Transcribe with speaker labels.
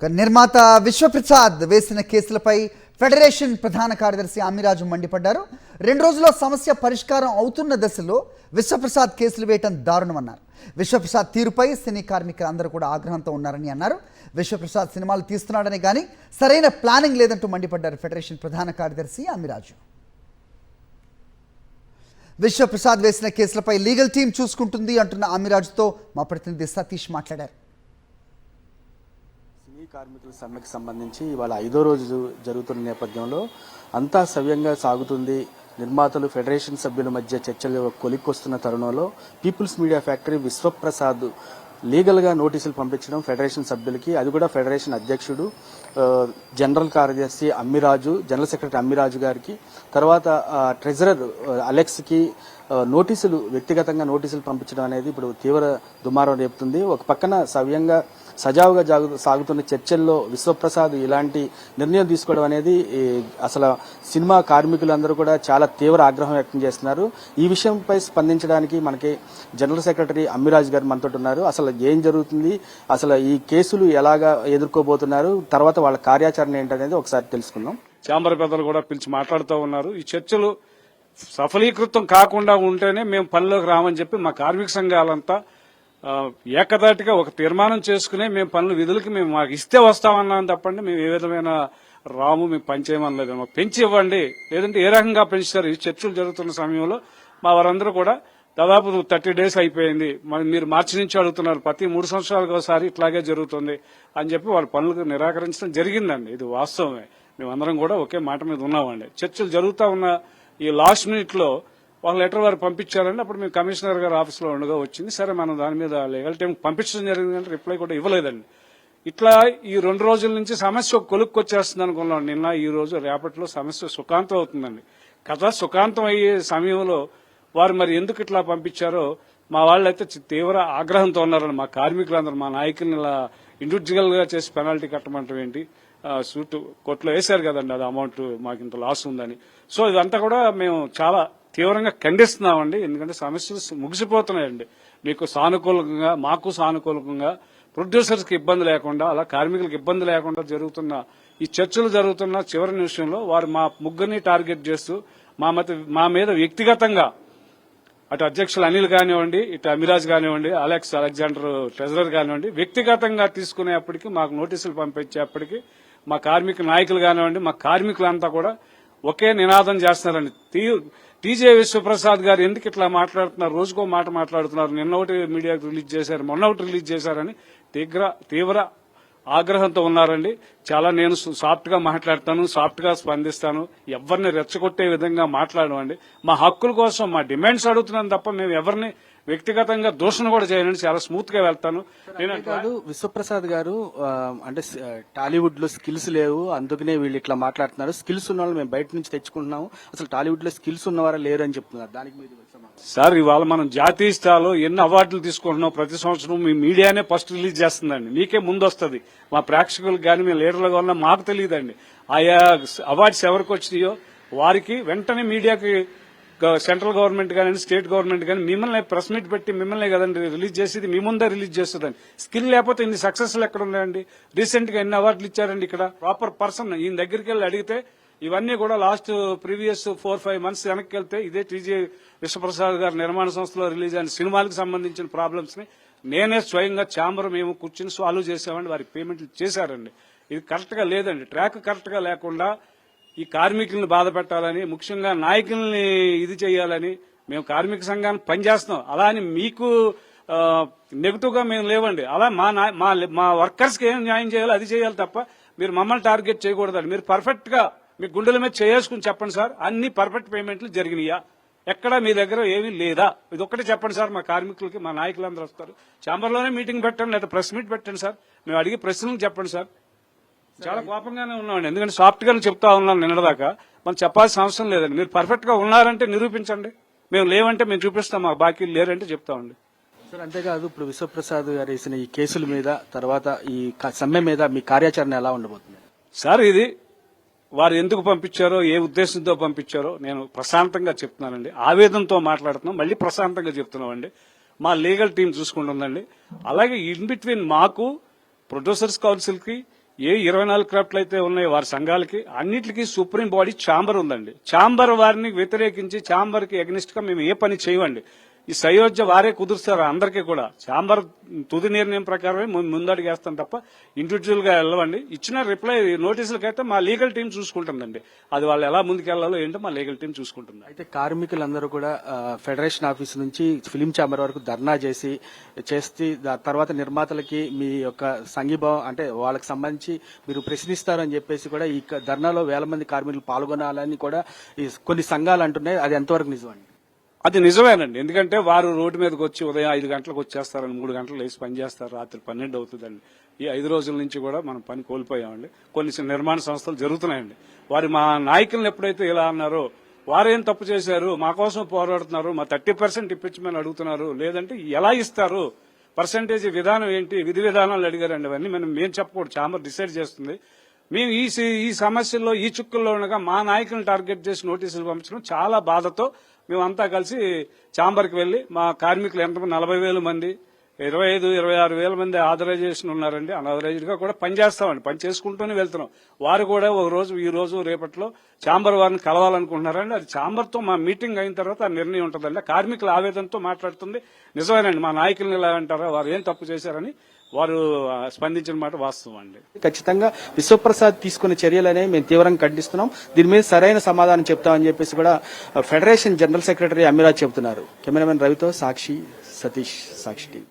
Speaker 1: నిర్మాత విశ్వప్రసాద్ వేసిన కేసులపై ఫెడరేషన్ ప్రధాన కార్యదర్శి అమ్మిరాజు మండిపడ్డారు. 2 రోజుల్లో సమస్య పరిష్కారం అవుతున్న దశలో విశ్వప్రసాద్ కేసులు వేయటం దారుణమన్నారు. విశ్వప్రసాద్ తీరుపై సినీ కార్మికులు అందరూ కూడా ఆగ్రహంతో ఉన్నారని అన్నారు. విశ్వప్రసాద్ సినిమాలు తీస్తున్నాడని కానీ సరైన ప్లానింగ్ లేదంటూ మండిపడ్డారు ఫెడరేషన్ ప్రధాన కార్యదర్శి అమ్మిరాజు. విశ్వప్రసాద్ వేసిన కేసులపై లీగల్ టీం చూసుకుంటుంది అంటున్న అమ్మిరాజుతో మా ప్రతినిధి సతీష్ మాట్లాడారు.
Speaker 2: కార్మికుల సమ్మెకు సంబంధించి ఇవాళ 5వ రోజు జరుగుతున్న నేపథ్యంలో అంతా సవ్యంగా సాగుతుంది. నిర్మాతలు ఫెడరేషన్ సభ్యుల మధ్య చర్చలు కొలిక్కొస్తున్న తరుణంలో పీపుల్స్ మీడియా ఫ్యాక్టరీ విశ్వప్రసాద్ లీగల్గా నోటీసులు పంపించడం ఫెడరేషన్ సభ్యులకి, అది కూడా ఫెడరేషన్ అధ్యక్షుడు జనరల్ కార్యదర్శి అమ్మిరాజు, జనరల్ సెక్రటరీ అమ్మిరాజు గారికి, తర్వాత ట్రెజరర్ అలెక్స్కి నోటీసులు, వ్యక్తిగతంగా నోటీసులు పంపించడం అనేది ఇప్పుడు తీవ్ర దుమారం రేపుతుంది. ఒక పక్కన సవ్యంగా సజావుగా సాగుతున్న చర్చల్లో విశ్వప్రసాద్ ఇలాంటి నిర్ణయం తీసుకోవడం అనేది అసలు సినిమా కార్మికులందరూ కూడా చాలా తీవ్ర ఆగ్రహం వ్యక్తం చేస్తున్నారు. ఈ విషయంపై స్పందించడానికి మనకి జనరల్ సెక్రటరీ అమ్మిరాజు గారు మనతో ఉన్నారు. అసలు ఏం జరుగుతుంది, అసలు ఈ కేసులు ఎలాగా ఎదుర్కోబోతున్నారు, తర్వాత వాళ్ళ కార్యాచరణ ఏంటనేది ఒకసారి తెలుసుకుందాం.
Speaker 3: ఛాంబర్ పెద్దలు కూడా పిలిచి మాట్లాడుతూ ఉన్నారు. ఈ చర్చలు సఫలీకృతం కాకుండా ఉంటేనే మేము పనిలోకి రామని చెప్పి మా కార్మిక సంఘాలంతా ఏకదాటిగా ఒక తీర్మానం చేసుకునే మేము పనులు విధులకి మేము మాకు ఇస్తే వస్తామన్నాం తప్పండి. మేము ఏ విధమైన రాము మేము పనిచేయమనలేదు. మాకు పెంచి ఇవ్వండి, లేదంటే ఏ రకంగా పెంచుతారు. ఈ చర్చలు జరుగుతున్న సమయంలో మా వారందరూ కూడా దాదాపు 30 days అయిపోయింది, మీరు మార్చి నుంచి అడుగుతున్నారు, ప్రతి 3 సంవత్సరాలకు ఒకసారి ఇట్లాగే జరుగుతుంది అని చెప్పి వాళ్ళ పనులకు నిరాకరించడం జరిగిందండి. ఇది వాస్తవమే. మేమందరం కూడా ఒకే మాట మీద ఉన్నామండి. చర్చలు జరుగుతూ ఉన్న ఈ లాస్ట్ మినిట్ లో వాళ్ళు లెటర్ వారు పంపించారండి. అప్పుడు మేము కమిషనర్ గారి ఆఫీస్లో ఉండగా వచ్చింది. సరే మనం దాని మీద లీగల్ టైం పంపించడం జరిగిందంటే రిప్లై కూడా ఇవ్వలేదండి. ఇట్లా ఈ 2 రోజుల నుంచి సమస్య కొలుక్కొచ్చేస్తుంది అనుకున్నాం. నిన్న ఈ రోజు రేపట్లో సమస్య సుఖాంతం అవుతుందండి. కథ సుఖాంతం అయ్యే సమయంలో వారు మరి ఎందుకు ఇట్లా పంపించారో మా వాళ్ళైతే తీవ్ర ఆగ్రహంతో ఉన్నారండి. మా కార్మికులందరూ మా నాయకుల్ని ఇలా ఇండివిజువల్ గా చేసి పెనాల్టీ కట్టమంటాం ఏంటి, సూటు కోర్టులో వేశారు కదండి, అది అమౌంట్ మాకు ఇంత లాస్ ఉందని. సో ఇదంతా కూడా మేము చాలా తీవ్రంగా ఖండిస్తున్నామండి. ఎందుకంటే సమస్యలు ముగిసిపోతున్నాయండి. మీకు సానుకూలంగా, మాకు సానుకూలంగా, ప్రొడ్యూసర్స్ కి ఇబ్బంది లేకుండా, అలా కార్మికులకు ఇబ్బంది లేకుండా జరుగుతున్న ఈ చర్చలు జరుగుతున్న చివరి నిమిషంలో వారు మా ముగ్గురిని టార్గెట్ చేస్తూ మా మీద వ్యక్తిగతంగా, అటు అధ్యక్షులు అనిల్ కానివ్వండి, ఇటు అమిరాజ్ కానివ్వండి, అలెగ్జాండర్ ట్రెజరర్ కానివ్వండి, వ్యక్తిగతంగా తీసుకునేప్పటికీ, మాకు నోటీసులు పంపించేప్పటికీ మా కార్మిక నాయకులు కానివ్వండి, మా కార్మికులంతా కూడా ఒకే నినాదం చేస్తున్నారండి. టీజే విశ్వప్రసాద్ గారు ఎందుకు ఇట్లా మాట్లాడుతున్నారు, రోజుకో మాట మాట్లాడుతున్నారు, నిన్న ఒకటి మీడియాకు రిలీజ్ చేశారు, మొన్న ఒకటి రిలీజ్ చేశారని తీవ్ర ఆగ్రహంతో ఉన్నారండి. చాలా నేను సాఫ్ట్ గా మాట్లాడతాను, సాఫ్ట్ గా స్పందిస్తాను, ఎవరిని రెచ్చగొట్టే విధంగా మాట్లాడమండి. మా హక్కుల కోసం మా డిమాండ్స్ అడుగుతున్నాను తప్ప మేము ఎవరిని వ్యక్తిగతంగా దూషణ కూడా చేయనండి. చాలా స్మూత్ గా వెళ్తాను.
Speaker 2: కాదు విశ్వప్రసాద్ గారు అంటే టాలీవుడ్ లో స్కిల్స్ లేవు, అందుకనే వీళ్ళు ఇట్లా మాట్లాడుతున్నారు. స్కిల్స్ ఉన్న వాళ్ళు మేము బయట నుంచి తెచ్చుకుంటున్నాము, అసలు టాలీవుడ్ లో స్కిల్స్ ఉన్నవారా లేరు అని చెప్తున్నారు. దానికి మీరు
Speaker 3: సార్, ఇవాళ మనం జాతీయ స్థాయిలో ఎన్ని అవార్డులు తీసుకుంటున్నాం. ప్రతి సంవత్సరం మీ మీడియానే ఫస్ట్ రిలీజ్ చేస్తుందండి, మీకే ముందు వస్తుంది. మా ప్రేక్షకులకు కానీ మీ లీడర్లుగా ఉన్నా మాకు తెలియదండి. ఆయా అవార్డ్స్ ఎవరికి వచ్చినాయో వారికి వెంటనే మీడియాకి, సెంట్రల్ గవర్నమెంట్ కానీ స్టేట్ గవర్నమెంట్ కానీ మిమ్మల్ని ప్రెస్ మీట్ పెట్టి మిమ్మల్ని కదండి రిలీజ్ చేసేది, మీ ముందే రిలీజ్ చేస్తుందండి. స్కిల్ లేకపోతే ఇన్ని సక్సెస్లు ఎక్కడ ఉన్నాయండి? రీసెంట్ గా ఎన్ని అవార్డులు ఇచ్చారండి? ఇక్కడ ప్రాపర్ పర్సన్ ఈయన దగ్గరికి వెళ్ళి అడిగితే ఇవన్నీ కూడా లాస్ట్ ప్రీవియస్ 4-5 months వెనక్కి వెళ్తే ఇదే టీజే విశ్వప్రసాద్ గారు నిర్మాణ సంస్థలో రిలీజ్ అయిన సినిమాలకు సంబంధించిన ప్రాబ్లమ్స్ ని నేనే స్వయంగా ఛాంబర్ మేము కూర్చుని సాల్వ్ చేసామండి. వారికి పేమెంట్లు చేశారండి. ఇది కరెక్ట్ గా లేదండి. ట్రాక్ కరెక్ట్ గా లేకుండా ఈ కార్మికులను బాధ పెట్టాలని, ముఖ్యంగా నాయకుల్ని ఇది చేయాలని మేము కార్మిక సంఘాన్ని పనిచేస్తున్నాం. అలా అని మీకు నెగిటివ్ గా మేము లేవండి. అలా మా వర్కర్స్ కి ఏం న్యాయం చేయాలో అది చేయాలి తప్ప మీరు మమ్మల్ని టార్గెట్ చేయకూడదండి. మీరు పర్ఫెక్ట్ గా మీ గుండెల మీద చేసుకుని చెప్పండి సార్, అన్ని పర్ఫెక్ట్ పేమెంట్లు జరిగినాయా, ఎక్కడ మీ దగ్గర ఏమీ లేదా, ఇది ఒక్కటే చెప్పండి సార్. మా కార్మికులకి మా నాయకులందరూ వస్తారు, ఛాంబర్లోనే మీటింగ్ పెట్టండి, లేదా ప్రెస్ మీట్ పెట్టండి సార్. మేము అడిగే ప్రశ్నలు చెప్పండి సార్. చాలా కోపంగానే ఉన్నామండి, ఎందుకంటే సాఫ్ట్ గానే చెప్తా ఉన్నాను నిన్నదాకా. మనం చెప్పాల్సిన అవసరం లేదండి. మీరు పర్ఫెక్ట్ గా ఉన్నారంటే నిరూపించండి, మేము లేవంటే మేము చూపిస్తాం, మాకు బాకీలు లేరంటే చెప్తామండి
Speaker 2: సార్. అంతేకాదు ఇప్పుడు విశ్వప్రసాద్ గారు వేసిన ఈ కేసుల మీద, తర్వాత ఈ సమ్మె మీద మీ కార్యాచరణ ఎలా ఉండబోతుంది
Speaker 3: సార్? ఇది వారు ఎందుకు పంపించారో, ఏ ఉద్దేశంతో పంపించారో నేను ప్రశాంతంగా చెప్తున్నానండి. ఆవేదనతో మాట్లాడుతున్నాం, మళ్ళీ ప్రశాంతంగా చెప్తున్నామండి. మా లీగల్ టీం చూసుకుంటుందండి. అలాగే ఇన్ బిట్వీన్ మాకు, ప్రొడ్యూసర్స్ కౌన్సిల్ కి, ఏ 24 క్రాఫ్ట్లు అయితే ఉన్నాయో వారి సంఘాలకి అన్నిటికీ సుప్రీం బాడీ ఛాంబర్ ఉందండి. ఛాంబర్ వారిని వ్యతిరేకించి ఛాంబర్ కి అగెనిస్ట్ గా మేము ఏ పని చేయమండి. ఈ సయోధ్య వారే కుదురుస్తారు అందరికీ కూడా. ఛాంబర్ తుది నిర్ణయం ప్రకారమే ముందడుగేస్తాం తప్ప ఇండివిజువల్ గా వెళ్ళవండి. ఇచ్చిన రిప్లై నోటీసులకైతే మా లీగల్ టీం చూసుకుంటుందండి. అది వాళ్ళు ఎలా ముందుకెళ్లాలో ఏంటో మా లీగల్ టీం చూసుకుంటుంది.
Speaker 2: అయితే కార్మికులందరూ కూడా ఫెడరేషన్ ఆఫీస్ నుంచి ఫిలిం ఛాంబర్ వరకు ధర్నా చేసి తర్వాత నిర్మాతలకి మీ యొక్క సంఘీభావం అంటే వాళ్ళకి సంబంధించి మీరు ప్రశ్నిస్తారని చెప్పేసి కూడా ఈ ధర్నాలో వేల మంది కార్మికులు పాల్గొనాలని కూడా కొన్ని సంఘాలు అంటున్నాయి. అది ఎంతవరకు నిజమండి?
Speaker 3: అది నిజమేనండి. ఎందుకంటే వారు రోడ్డు మీదకి వచ్చి ఉదయం 5 గంటలకు వచ్చేస్తారని 3 గంటలు వేసి పనిచేస్తారు, రాత్రి 12 అవుతుందండి. ఈ 5 రోజుల నుంచి కూడా మనం పని కోల్పోయామండి. కొన్ని నిర్మాణ సంస్థలు జరుగుతున్నాయండి. వారు మా నాయకులను ఎప్పుడైతే ఇలా అన్నారో, వారేం తప్పు చేశారు, మా కోసం పోరాడుతున్నారు, మా 30% ఇప్పించమని అడుగుతున్నారు, లేదంటే ఎలా ఇస్తారు, పర్సంటేజ్ విధానం ఏంటి, విధి విధానాలు అడిగారండి. అవన్నీ మేము చెప్పకూడదు, ఛాంబర్ డిసైడ్ చేస్తుంది. మేము ఈ సమస్యల్లో ఈ చుక్కుల్లో ఉండగా మా నాయకులను టార్గెట్ చేసి నోటీసులు పంపించడం చాలా బాధతో మేమంతా కలిసి ఛాంబర్కి వెళ్లి మా కార్మికులు ఎంతమంది 40,000 మంది 25-26,000 మంది ఆథరైజేషన్ ఉన్నారండి. అన్ఆథరైజ్డ్ గా కూడా పనిచేస్తామండి. పని చేసుకుంటూనే వెళ్తున్నాం. వారు కూడా ఒక రోజు ఈ రోజు రేపట్లో ఛాంబర్ వారిని కలవాలనుకుంటున్నారండి. అది ఛాంబర్ తో మా మీటింగ్ అయిన తర్వాత ఆ నిర్ణయం ఉంటుందండి. కార్మికుల ఆవేదనతో మాట్లాడుతుంది. నిజమేనండి, మా నాయకులను ఎలా అంటారా, వారు ఏం తప్పు చేశారని వారు స్పందించిన మాట వాస్తవం అండి.
Speaker 2: ఖచ్చితంగా విశ్వప్రసాద్ తీసుకున్న చర్యలనే మేము తీవ్రంగా ఖండిస్తున్నాం. దీని మీద సరైన సమాధానం చెప్తామని చెప్పేసి కూడా ఫెడరేషన్ జనరల్ సెక్రటరీ అమిరాజ్ చెబుతున్నారు. కెమెరామెన్ రవితో సాక్షి సతీష్, సాక్షి టీవీ.